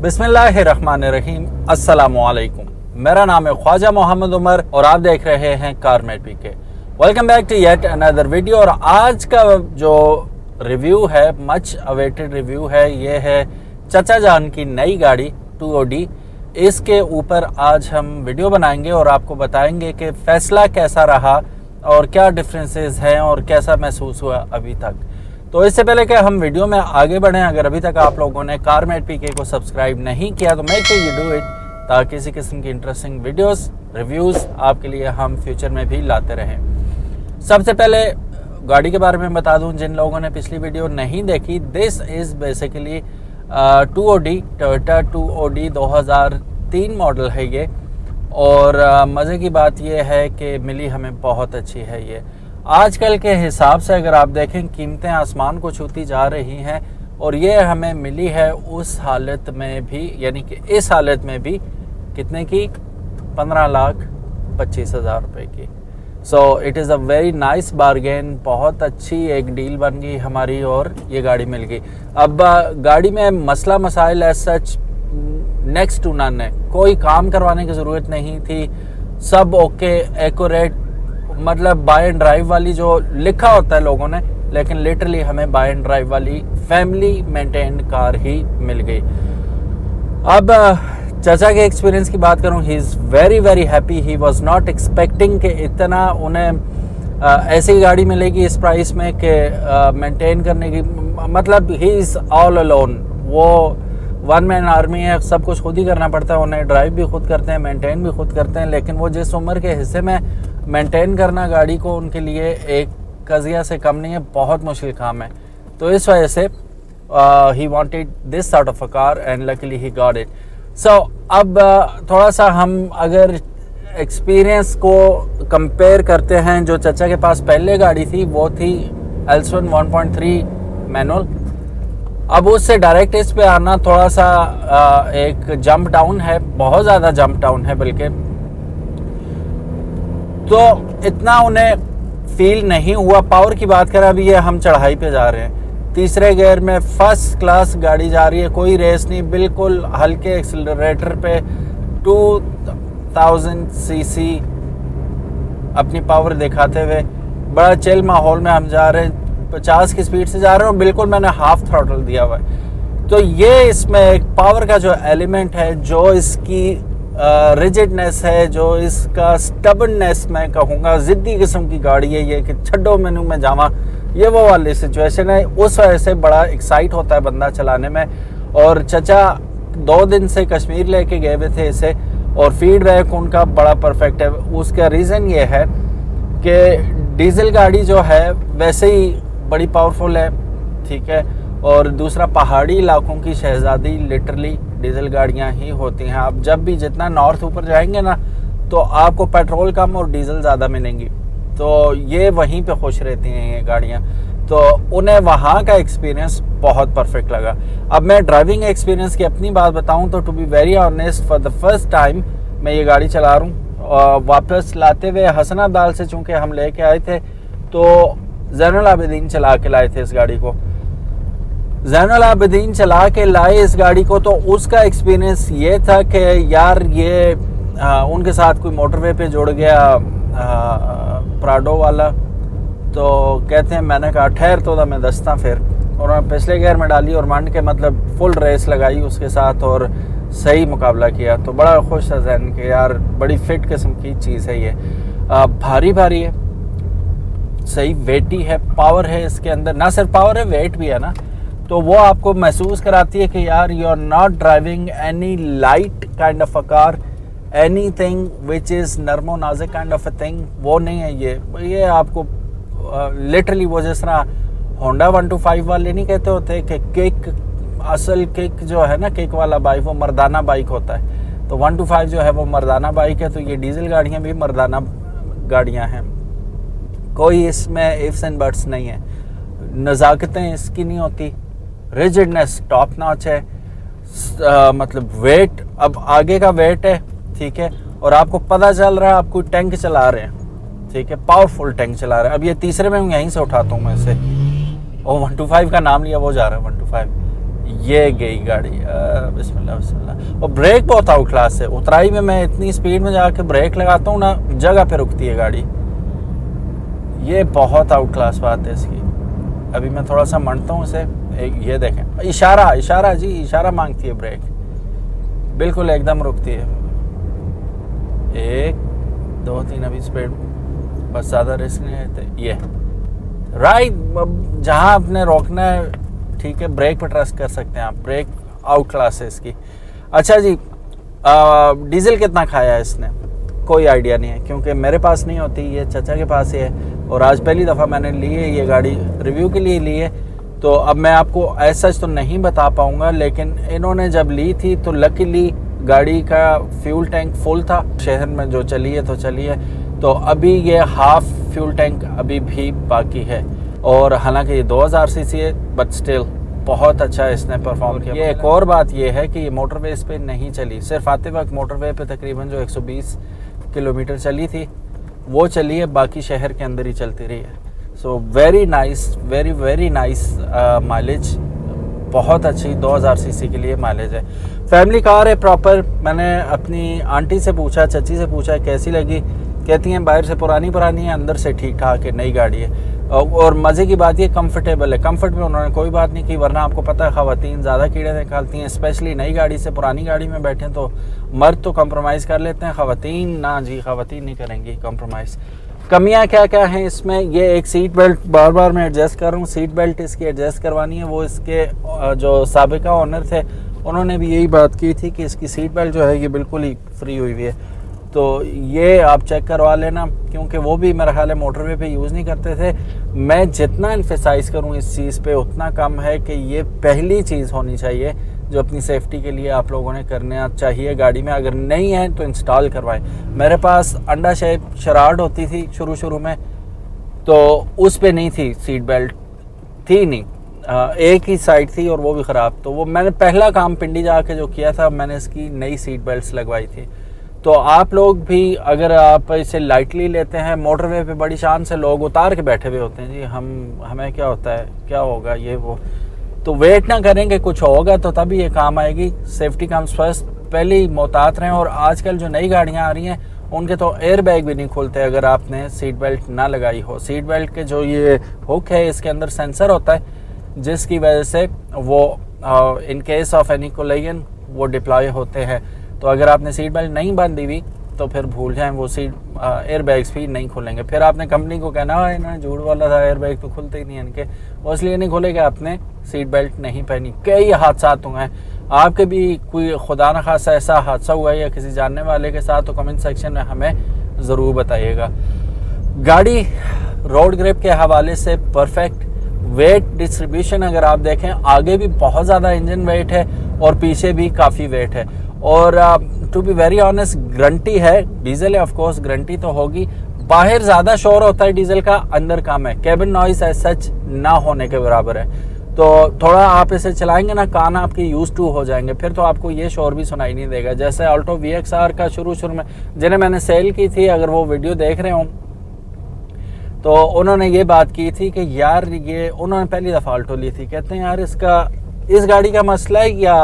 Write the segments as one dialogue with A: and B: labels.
A: बिस्मिल्लाहिर्रहमानिर्रहीम, अस्सलामुअलैकुम। मेरा नाम है ख्वाजा मोहम्मद उमर और आप देख रहे हैं Carmate PK. Welcome back to yet another video. और आज का जो रिव्यू है, मच अवेटेड रिव्यू है, ये है चचा जान की नई गाड़ी 2OD। इसके ऊपर आज हम वीडियो बनाएंगे और आपको बताएंगे कि फैसला कैसा रहा और क्या डिफरेंसेस हैं और कैसा महसूस हुआ अभी तक। तो इससे पहले कि हम वीडियो में आगे बढ़ें, अगर अभी तक आप लोगों ने कारमेट पीके को सब्सक्राइब नहीं किया तो make sure you do it, ताकि किसी किस्म की इंटरेस्टिंग वीडियोस रिव्यूज़ आपके लिए हम फ्यूचर में भी लाते रहें। सबसे पहले गाड़ी के बारे में बता दूं, जिन लोगों ने पिछली वीडियो नहीं देखी, this is basically 2OD, Toyota 2OD 2003 model है ये। और मज़े की बात यह है कि मिली हमें बहुत अच्छी है ये। आजकल के हिसाब से अगर आप देखें, कीमतें आसमान को छूती जा रही हैं और ये हमें मिली है उस हालत में भी, यानी कि इस हालत में भी कितने की, 15,25,000 रुपये की। So it is a very nice bargain. बहुत अच्छी एक डील बन गई हमारी और ये गाड़ी मिल गई। अब गाड़ी में मसला मसाइल as such next to none है, कोई काम करवाने की ज़रूरत नहीं थी, सब ओके एक्यूरेट, मतलब बाय एंड ड्राइव वाली जो लिखा होता है लोगों ने, लेकिन लिटरली हमें बाय एंड ड्राइव वाली फैमिली मेंटेन्ड कार ही मिल गई। अब चाचा के एक्सपीरियंस की बात करूं, he is very very happy. He was not expecting कि इतना उन्हें ऐसी गाड़ी मिलेगी इस प्राइस में कि मेंटेन करने की, मतलब ही इज़ ऑल अलोन। वो वन मैन आर्मी है, सब कुछ खुद ही करना पड़ता है, उन्हें ड्राइव भी खुद करते हैं, मेंटेन भी खुद करते हैं। लेकिन वो जिस उम्र के हिस्से में मेंटेन करना गाड़ी को, उनके लिए एक कज़िया से कम नहीं है, बहुत मुश्किल काम है। तो इस वजह से ही wanted this sort of a car and luckily ही गॉट इट। सो अब थोड़ा सा हम अगर एक्सपीरियंस को कंपेयर करते हैं, जो चचा के पास पहले गाड़ी थी वो थी एल्सवन 1.3 मैनुअल। अब उससे डायरेक्ट इस पे आना थोड़ा सा एक जंप डाउन है, बहुत ज़्यादा जंप डाउन है बल्कि। तो इतना उन्हें फील नहीं हुआ। पावर की बात करें, अभी ये हम चढ़ाई पे जा रहे हैं, तीसरे गियर में फर्स्ट क्लास गाड़ी जा रही है, कोई रेस नहीं, बिल्कुल हल्के एक्सीलरेटर पे 2000 सीसी अपनी पावर दिखाते हुए बड़ा चिल माहौल में हम जा रहे हैं। 50 की स्पीड से जा रहे हैं, बिल्कुल मैंने हाफ थ्रॉटल दिया हुआ है। तो ये इसमें एक पावर का जो एलिमेंट है, जो इसकी रिजिडनेस है, जो इसका स्टबर्ननेस मैं कहूँगा, ज़िद्दी किस्म की गाड़ी है ये, कि छड्डो मेनू में जावा, ये वो वाली सिचुएशन है। उस वजह से बड़ा एक्साइट होता है बंदा चलाने में। और चचा 2 दिन से कश्मीर लेके गए हुए थे इसे, और फीडबैक उनका बड़ा परफेक्ट है। उसका रीज़न ये है कि डीजल गाड़ी जो है वैसे ही बड़ी पावरफुल है, ठीक है, और दूसरा पहाड़ी इलाकों की शहजादी लिटरली डीजल गाड़ियां ही होती हैं। आप जब भी जितना नॉर्थ ऊपर जाएंगे ना, तो आपको पेट्रोल कम और डीजल ज़्यादा मिलेंगी। तो ये वहीं पे खुश रहती हैं ये गाड़ियां। तो उन्हें वहाँ का एक्सपीरियंस बहुत परफेक्ट लगा। अब मैं ड्राइविंग एक्सपीरियंस की अपनी बात बताऊं तो to be very honest, for the first time मैं ये गाड़ी चला रहा हूँ। वापस लाते हुए हसन अब्दाल से चूँकि हम लेके आए थे, तो ज़ैनुल आबिदीन चला के लाए थे इस गाड़ी को। ज़ैनुल आबिदीन चला के लाए इस गाड़ी को, तो उसका एक्सपीरियंस ये था कि यार ये उनके साथ कोई मोटरवे पे जुड़ गया प्राडो वाला। तो कहते हैं, मैंने कहा ठहर तो मैं दस्ता फिर, और पिछले गियर में डाली और मंड के मतलब फुल रेस लगाई उसके साथ और सही मुकाबला किया। तो बड़ा खुश था जहन के, यार बड़ी फिट किस्म की चीज़ है ये। भारी भारी है, सही वेटी है, पावर है इसके अंदर, ना सिर्फ पावर है वेट भी है ना। तो वो आपको महसूस कराती है कि यार you are not driving any light kind of a car, anything which is नर्मो नाज़िक काइंड ऑफ अ थिंग, वो नहीं है ये आपको लिटरली वो जिस तरह होंडा 125 वाले नहीं कहते होते कि किक, असल किक जो है ना, किक वाला बाइक वो मर्दाना बाइक होता है। तो 125 जो है वो मर्दाना बाइक है। तो ये डीजल गाड़ियाँ भी मर्दाना गाड़ियाँ हैं, कोई इसमें इफ्स एंड बट्स नहीं है। नज़ाकतें इसकी नहीं होती, रिजिडनेस टॉप नॉच है। मतलब वेट, अब आगे का वेट है, ठीक है, और आपको पता चल रहा है आप कोई टैंक चला रहे हैं, ठीक है, पावरफुल टैंक चला रहे हैं। अब ये तीसरे में यहीं से उठाता हूँ मैं इसे, 125 का नाम लिया, वो जा रहा है 125। ये गई गाड़ी, बिस्मिल्लाह बिस्मिल्लाह। और ब्रेक बहुत आउट क्लास है, उतराई में मैं इतनी स्पीड में जाके ब्रेक लगाता हूँ ना, जगह पे रुकती है गाड़ी। ये बहुत आउट क्लास बात है इसकी। अभी मैं थोड़ा सा मंडता हूँ इसे, ये देखें, इशारा इशारा जी, इशारा मांगती है ब्रेक, बिल्कुल एकदम रुकती है। 1 2 3 अभी स्पीड, बस ज़्यादा रिस्क नहीं लेते। ये राइट, जहाँ आपने रोकना है ठीक है, ब्रेक पर ट्रस्ट कर सकते हैं आप, ब्रेक आउट क्लास है इसकी। अच्छा जी, डीजल कितना खाया है इसने कोई आइडिया नहीं है, क्योंकि मेरे पास नहीं होती, ये चाचा के पास ही है, और आज पहली दफ़ा मैंने ली है ये गाड़ी, रिव्यू के लिए ली है। तो अब मैं आपको ऐसा तो नहीं बता पाऊँगा, लेकिन इन्होंने जब ली थी तो लकीली गाड़ी का फ्यूल टैंक फुल था। शहर में जो चली है तो चली है, तो अभी ये हाफ फ्यूल टैंक अभी भी बाकी है। और हालांकि ये 2000 सीसी है, बट स्टिल बहुत अच्छा इसने परफॉर्म किया। ये एक और बात ये है कि ये मोटरवेज पे नहीं चली, सिर्फ आते वक्त मोटरवे पे तकरीबन जो 120 किलोमीटर चली थी वो चली है, बाकी शहर के अंदर ही चलती रही है। So very nice, very very nice mileage, बहुत अच्छी 2000 सीसी के लिए माइलेज है। फैमिली कार है प्रॉपर। मैंने अपनी आंटी से पूछा, चाची से पूछा कैसी लगी, कहती हैं बाहर से पुरानी है, अंदर से ठीक ठाक है, नई गाड़ी है। और मज़े की बात ये कंफर्टेबल है, कंफर्ट में उन्होंने कोई बात नहीं की, वरना आपको पता है ख़वातीन ज़्यादा कीड़े निकालती हैं, स्पेशली नई गाड़ी से पुरानी गाड़ी में बैठे तो मर्द तो कंप्रोमाइज़ कर लेते हैं, ख़वातीन ना जी, ख़वातीन नहीं करेंगी कंप्रोमाइज़। कमियां क्या क्या हैं इसमें, ये एक सीट बेल्ट बार बार मैं एडजस्ट कर रहा हूँ, सीट बेल्ट इसकी एडजस्ट करवानी है। वो इसके जो साबिका ओनर थे उन्होंने भी यही बात की थी कि इसकी सीट बेल्ट जो है ये बिल्कुल ही फ्री हुई है, तो ये आप चेक करवा लेना, क्योंकि वो भी मेरा ख्याल है मोटरवे पे यूज़ नहीं करते थे। मैं जितना एम्फेसाइज़ करूँ इस चीज़ पे उतना कम है कि ये पहली चीज़ होनी चाहिए जो अपनी सेफ्टी के लिए आप लोगों ने करना चाहिए गाड़ी में। अगर नहीं है तो इंस्टॉल करवाएं। मेरे पास अंडा शेप शराड होती थी शुरू में, तो उस पे नहीं थी सीट बेल्ट, थी नहीं, एक ही साइड थी और वो भी ख़राब। तो वो मैंने पहला काम पिंडी जाके जो किया था, मैंने इसकी नई सीट बेल्ट्स लगवाई थी। तो आप लोग भी अगर आप इसे लाइटली लेते हैं, मोटरवे पे बड़ी शान से लोग उतार के बैठे हुए होते हैं जी, हमें क्या होता है, क्या होगा ये वो, तो वेट ना करेंगे, कुछ होगा तो तभी ये काम आएगी। सेफ्टी कम्स फर्स्ट, पहले ही मोहतात रहें। और आजकल जो नई गाड़ियाँ आ रही हैं उनके तो एयर बैग भी नहीं खुलते अगर आपने सीट बेल्ट ना लगाई हो। सीट बेल्ट के जो ये हुक है इसके अंदर सेंसर होता है, जिसकी वजह से वो in case of any collision वो डिप्लॉय होते हैं। तो अगर आपने सीट बेल्ट नहीं बांधी हुई तो फिर भूल जाएं, वो सीट एयर बैग्स भी नहीं खुलेंगे। फिर आपने कंपनी को कहना है इन्होंने झूठ बोला था, एयर बैग तो खुलते ही नहीं इनके, वो इसलिए नहीं खुलेगा आपने सीट बेल्ट नहीं पहनी। कई हादसा हुए हैं, आपके भी कोई खुदा न खासा ऐसा हादसा हुआ है या किसी जानने वाले के साथ, तो कमेंट सेक्शन में हमें ज़रूर बताइएगा। गाड़ी रोड ग्रिप के हवाले से परफेक्ट। वेट डिस्ट्रीब्यूशन अगर आप देखें, आगे भी बहुत ज़्यादा इंजन वेट है और पीछे भी काफ़ी वेट है। और to be very honest guarantee है, डीजल है ऑफ कोर्स, गारंटी तो होगी। बाहर ज़्यादा शोर होता है डीजल का, अंदर कम है। कैबिन नॉइस एज सच ना होने के बराबर है। तो थोड़ा आप इसे चलाएंगे ना, कान आपके यूज टू हो जाएंगे, फिर तो आपको ये शोर भी सुनाई नहीं देगा। जैसे ऑल्टो VXR का शुरू में जिन्हें मैंने सेल की थी, अगर वो वीडियो देख रहे हों तो उन्होंने ये बात की थी कि यार ये, उन्होंने पहली दफ़ा ऑल्टो ली थी, कहते हैं यार इस गाड़ी का मसला है या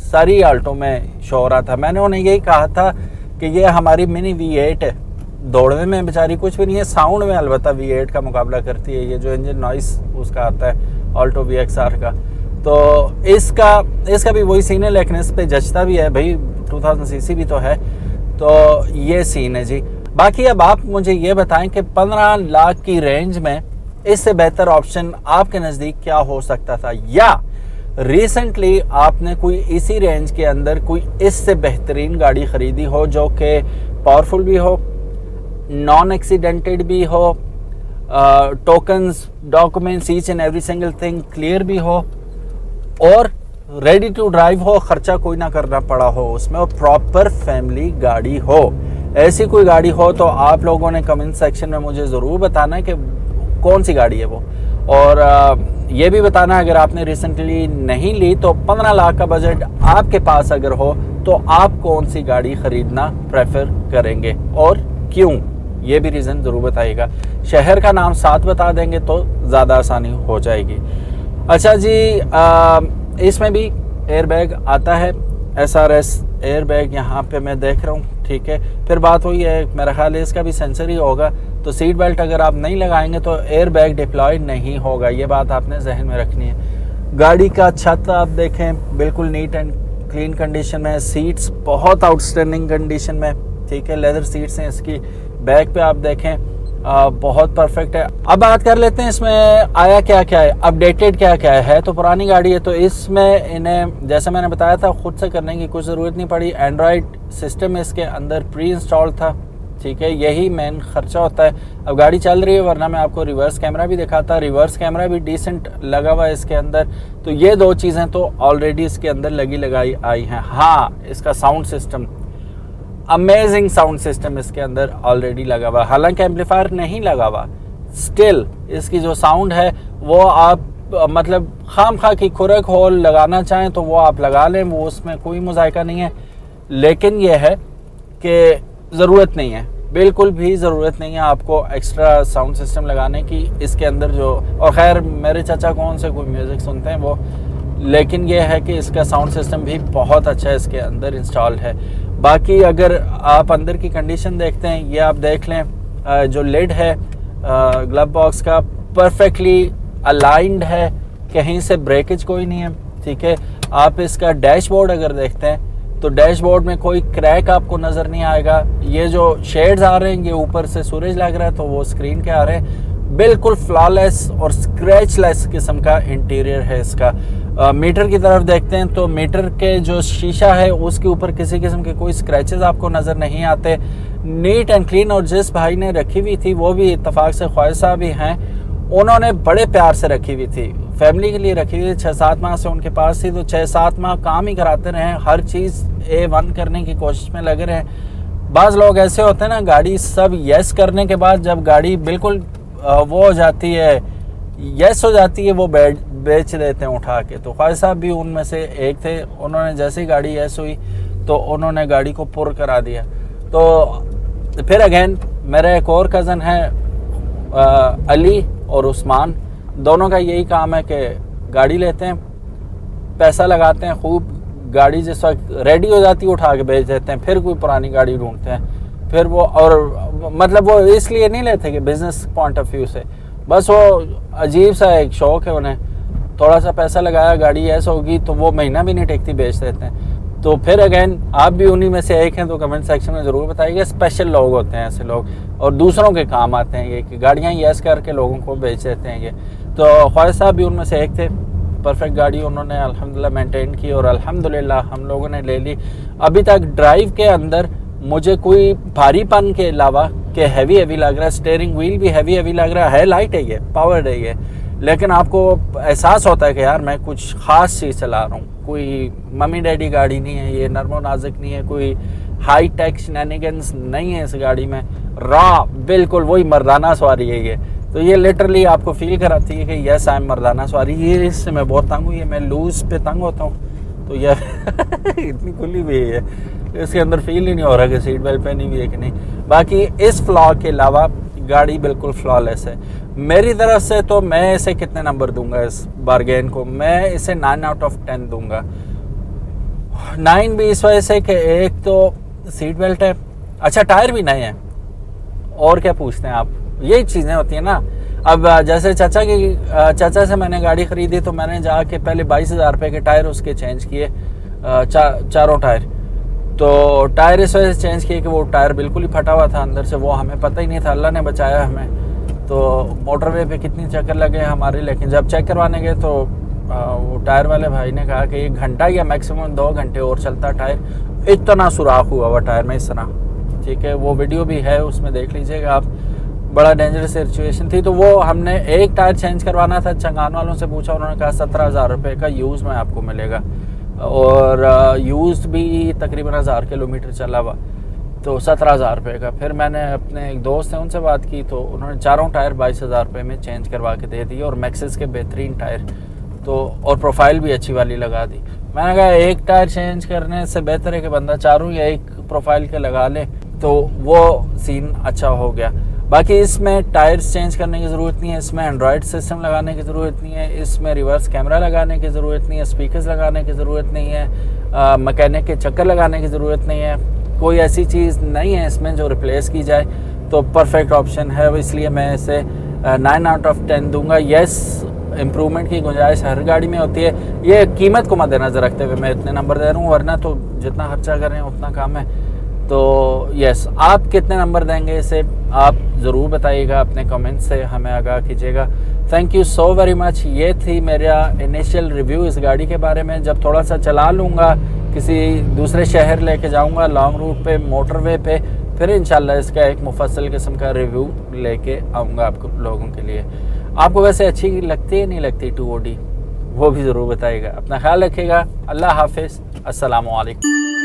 A: सारी ऑल्टो में शोर आता। मैंने उन्हें यही कहा था कि ये हमारी मिनी V8 है, दौड़ने में बेचारी कुछ भी नहीं है, साउंड में अलबत्ता V8 का मुकाबला करती है, ये जो इंजन नॉइस उसका आता है ऑल्टो VXR का। तो इसका भी वही सीन है, लेकिन इस पे जचता भी है भाई, 2000 सीसी भी तो है। तो ये सीन है जी। बाकी अब आप मुझे ये बताएं कि 15 लाख की रेंज में इससे बेहतर ऑप्शन आपके नज़दीक क्या हो सकता था, या रिसेंटली आपने कोई इसी रेंज के अंदर कोई इससे बेहतरीन गाड़ी खरीदी हो जो कि पावरफुल भी हो, नॉन एक्सीडेंटेड भी हो, tokens, documents, each and every single thing clear भी हो और रेडी टू ड्राइव हो, खर्चा कोई ना करना पड़ा हो उसमें, और प्रॉपर फैमिली गाड़ी हो। ऐसी कोई गाड़ी हो तो आप लोगों ने कमेंट सेक्शन में मुझे ज़रूर बताना है कि कौन सी गाड़ी है वो। और ये भी बताना अगर आपने रिसेंटली नहीं ली तो 15 लाख का बजट आपके पास अगर हो तो आप कौन सी गाड़ी खरीदना प्रेफर करेंगे और क्यों, ये भी रीज़न ज़रूर बताइएगा। शहर का नाम साथ बता देंगे तो ज़्यादा आसानी हो जाएगी। अच्छा जी, इसमें भी एयर बैग आता है, SRS एयर बैग यहाँ पे मैं देख रहा हूँ, ठीक है। फिर बात हुई है, मेरा ख्याल है इसका भी सेंसर ही होगा, तो सीट बेल्ट अगर आप नहीं लगाएंगे तो एयर बैग डिप्लॉय नहीं होगा, ये बात आपने जहन में रखनी है। गाड़ी का छत आप देखें बिल्कुल नीट एंड क्लीन कंडीशन में, सीट्स बहुत आउटस्टैंडिंग कंडीशन में, ठीक है, लेदर सीट्स हैं इसकी। बैक पे आप देखें बहुत परफेक्ट है। अब बात कर लेते हैं इसमें आया क्या क्या है, अपडेटेड क्या क्या है। तो पुरानी गाड़ी है तो इसमें इन्हें जैसे मैंने बताया था खुद से करने की कुछ ज़रूरत नहीं पड़ी। एंड्रॉयड सिस्टम इसके अंदर प्री इंस्टॉल था, ठीक है, यही मेन खर्चा होता है। अब गाड़ी चल रही है, वरना मैं आपको रिवर्स कैमरा भी दिखाता, रिवर्स कैमरा भी डिसेंट लगा हुआ है इसके अंदर। तो ये दो चीज़ें तो ऑलरेडी इसके अंदर लगी लगाई आई हैं। हाँ, इसका sound system, amazing sound system इसके अंदर ऑलरेडी लगा हुआ, हालांकि एम्पलीफायर नहीं लगा हुआ, स्टिल इसकी जो साउंड है वो आप मतलब खाम खा की खुरक होल लगाना चाहें तो वो आप लगा लें, वो उसमें कोई मुजायका नहीं है। लेकिन ये है कि ज़रूरत नहीं है, बिल्कुल भी ज़रूरत नहीं है आपको एक्स्ट्रा साउंड सिस्टम लगाने की इसके अंदर जो। और ख़ैर मेरे चाचा कौन से कोई म्यूज़िक सुनते हैं वो, लेकिन ये है कि इसका साउंड सिस्टम भी बहुत अच्छा इसके अंदर इंस्टॉल है। बाकी अगर आप अंदर की कंडीशन देखते हैं, ये आप देख लें जो लिड है ग्लव बॉक्स का परफेक्टली अलाइंड है, कहीं से ब्रेकेज कोई नहीं है, ठीक है। आप इसका डैशबोर्ड अगर देखते हैं तो डैशबोर्ड में कोई क्रैक आपको नज़र नहीं आएगा। ये जो शेड्स आ रहे हैं ये ऊपर से सूरज लग रहा है तो वो स्क्रीन के आ रहे हैं। बिल्कुल फ्लॉलेस और स्क्रैचलेस किस्म का इंटीरियर है इसका। मीटर की तरफ देखते हैं तो मीटर के जो शीशा है उसके ऊपर किसी किस्म के कोई स्क्रैचेस आपको नज़र नहीं आते, नीट एंड क्लीन। और जिस भाई ने रखी हुई थी वो भी इत्तेफाक से ख्वाहिश साहब भी हैं, उन्होंने बड़े प्यार से रखी हुई थी, फैमिली के लिए रखी हुई थी। 6-7 माह से उनके पास थी तो 6-7 माह काम ही कराते रहे, हर चीज़ A1 करने की कोशिश में लगे रहे। बाज़ लोग ऐसे होते हैं ना, गाड़ी सब यस करने के बाद जब गाड़ी बिल्कुल वो हो जाती है, यस हो जाती है, वो बेच देते हैं उठा के। तो ख्वाहिश साहब भी उनमें से एक थे, उन्होंने जैसे ही गाड़ी यस हुई तो उन्होंने गाड़ी को पुर करा दिया। तो फिर अगेन मेरा एक और कज़न है अली और उस्मान, दोनों का यही काम है कि गाड़ी लेते हैं, पैसा लगाते हैं खूब, गाड़ी जिस वक्त रेडी हो जाती है उठा के बेच देते हैं, फिर कोई पुरानी गाड़ी ढूंढते हैं। फिर वो और मतलब वो इसलिए नहीं लेते कि बिजनेस पॉइंट ऑफ व्यू से, बस वो अजीब सा एक शौक है उन्हें, थोड़ा सा पैसा लगाया, गाड़ी ऐसा होगी तो वो महीना भी नहीं टेकती, बेच देते हैं। तो फिर अगेन आप भी उन्हीं में से एक हैं तो कमेंट सेक्शन में ज़रूर बताइएगा। स्पेशल लोग होते हैं ऐसे लोग और दूसरों के काम आते हैं ये कि गाड़ियाँ यस करके लोगों को बेच देते हैं ये। तो ख्वाहिश साहब भी उनमें से एक थे, परफेक्ट गाड़ी उन्होंने अल्हम्दुलिल्लाह मेंटेन की और अल्हम्दुलिल्लाह हम लोगों ने ले ली। अभी तक ड्राइव के अंदर मुझे कोई भारीपन के अलावा कि हैवी लग रहा है, स्टीयरिंग व्हील भी हैवी लग रहा है, लाइट है ये, पावर्ड है ये, लेकिन आपको एहसास होता है कि यार मैं कुछ ख़ास चीज़ चला रहा हूँ, कोई मम्मी डैडी गाड़ी नहीं है ये, नरमो नाजुक नहीं है, कोई हाई टेक शेनैनिगन्स नहीं है इस गाड़ी में, रॉ बिल्कुल वही मर्दाना सवारी है ये। तो ये लिटरली आपको फील कराती है कि यस आई एम मर्दाना सवारी। ये इससे मैं बहुत तंग हुई है, मैं लूज पे तंग होता हूँ तो ये इतनी खुली भी है, इसके अंदर फील ही नहीं हो रहा कि सीट बेल्ट पहनी हुई है कि नहीं। बाकी इस फ्लॉ के अलावा गाड़ी बिल्कुल फ्लॉलेस है मेरी तरफ से। तो मैं इसे कितने नंबर दूंगा इस बारगेन को, मैं इसे 9 आउट ऑफ 10 दूंगा। 9 भी इस वजह से कि एक तो सीट बेल्ट है, अच्छा टायर भी नए हैं, और क्या पूछते हैं आप, यही चीज़ें होती हैं ना। अब जैसे चाचा से मैंने गाड़ी ख़रीदी तो मैंने जाके पहले 22,000 रुपये के टायर उसके चेंज किए, चारों टायर। तो टायर इस वजह से चेंज किए कि वो टायर बिल्कुल ही फटा हुआ था अंदर से, वो हमें पता ही नहीं था, अल्लाह ने बचाया हमें। तो मोटरवे पे कितनी चक्कर लगे हमारे, लेकिन जब चेक करवाने गए तो वो टायर वाले भाई ने कहा कि 1 घंटा या मैक्सिमम 2 घंटे और चलता टायर, इतना सुराख हुआ हुआ टायर में इस तरह, ठीक है। वो वीडियो भी है, उसमें देख लीजिएगा आप, बड़ा डेंजरस सिचुएशन थी। तो वो हमने एक टायर चेंज करवाना था, चंगान वालों से पूछा, उन्होंने कहा 17,000 रुपये का यूज़ में आपको मिलेगा, और यूज़ भी तकरीबन 1000 किलोमीटर चला हुआ, तो 17,000 रुपये का। फिर मैंने अपने एक दोस्त हैं उनसे बात की तो उन्होंने चारों टायर 22,000 रुपये में चेंज करवा के दे दिए, और मैक्सिस के बेहतरीन टायर, तो और प्रोफाइल भी अच्छी वाली लगा दी। मैंने कहा एक टायर चेंज करने से बेहतर है कि बंदा चारों या एक प्रोफाइल के लगा ले, तो वो सीन अच्छा हो गया। बाकी इसमें टायर्स चेंज करने की ज़रूरत नहीं है, इसमें एंड्रॉयड सिस्टम लगाने की ज़रूरत नहीं है, इसमें रिवर्स कैमरा लगाने की ज़रूरत नहीं है, स्पीकर्स लगाने की ज़रूरत नहीं है, मैकेनिक के चक्कर लगाने की ज़रूरत नहीं है, कोई ऐसी चीज़ नहीं है इसमें जो रिप्लेस की जाए। तो परफेक्ट ऑप्शन है, इसलिए मैं इसे 9 आउट ऑफ 10 दूंगा। येस, इम्प्रूवमेंट की गुंजाइश हर गाड़ी में होती है, ये कीमत को मद्देनज़र रखते हुए मैं इतने नंबर दे रहा हूँ, वरना तो जितना खर्चा कर रहे हैं उतना कम है। तो यस, आप कितने नंबर देंगे इसे आप ज़रूर बताइएगा, अपने कमेंट से हमें आगाह कीजिएगा। Thank you so very much. ये थी मेरा इनिशियल रिव्यू इस गाड़ी के बारे में। जब थोड़ा सा चला लूँगा, किसी दूसरे शहर लेके जाऊँगा लॉन्ग रूट पे, मोटरवे पे, फिर इंशाल्लाह इसका एक मुफस्सल किस्म का रिव्यू लेके आऊँगा आपको लोगों के लिए। आपको वैसे अच्छी लगती है नहीं लगती 2OD, वो भी ज़रूर बताइएगा। अपना ख्याल रखिएगा। अल्लाह हाफिज़, अस्सलामु अलैकुम।